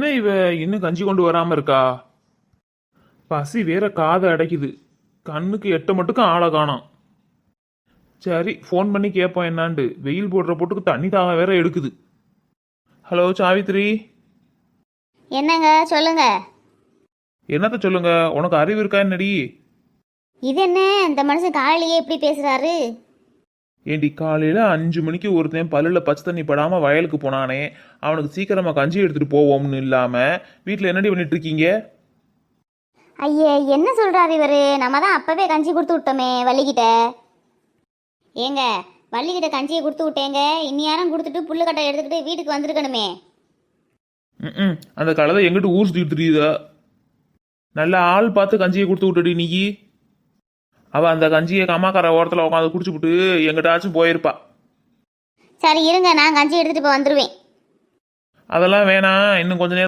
என்ன இவ இன்னும் கஞ்சி கொண்டு வராம இருக்கா? பசி வேற காதை அடைக்குது. கண்ணுக்கு எட்ட மட்டுக்கும் ஆளை காணோம். சரி, ஃபோன் பண்ணி கேட்போம் என்னாண்டு. வெயில் போடுற போட்டுக்கு தண்ணி தாக வேற எடுக்குது. ஹலோ சாவித்ரி. என்னங்க சொல்லுங்க. என்னத்த சொல்லுங்க, உனக்கு அறிவு இருக்கா என்னடி? இது என்ன இந்த மனுஷன் காலையிலேயே எப்படி பேசுறாரு? ஏண்டி, காலையில 5 மணிக்கு ஒருத்தன் பல்லுல பச்சை தண்ணி படாம வயலுக்கு போனானே, அவனுக்கு சீக்கிரமா கஞ்சி எடுத்துட்டு போவோம்னு இல்லாம வீட்டில் என்னடி பண்ணிட்டு இருக்கீங்க? ஐயே, என்ன சொல்றாரு இவரு? நம்ம தான் அப்பவே கஞ்சி கொடுத்து விட்டோமே வள்ளிக்கிட்ட. ஏங்க, வள்ளிக்கிட்ட கஞ்சியை கொடுத்து விட்டேங்க. இந்நேரம் கொடுத்துட்டு புல்லுக்கட்டை எடுத்துக்கிட்டு வீட்டுக்கு வந்திருக்கணுமே. ம், அந்த கலதை எங்கிட்ட ஊர் சுத்திட்டு தெரியுதா? நல்ல ஆள் பார்த்து கஞ்சியை கொடுத்து விட்டுடி நீ. அவ அந்த கஞ்சியை கம்மாக்கார ஓரத்தில் உட்காந்து குடிச்சுப்புட்டு எங்கிட்டாச்சும் போயிருப்பா. சரி இருங்க, நான் கஞ்சி எடுத்துட்டு இப்போ வந்துடுவேன். அதெல்லாம் வேணாம், இன்னும் கொஞ்ச நேரம்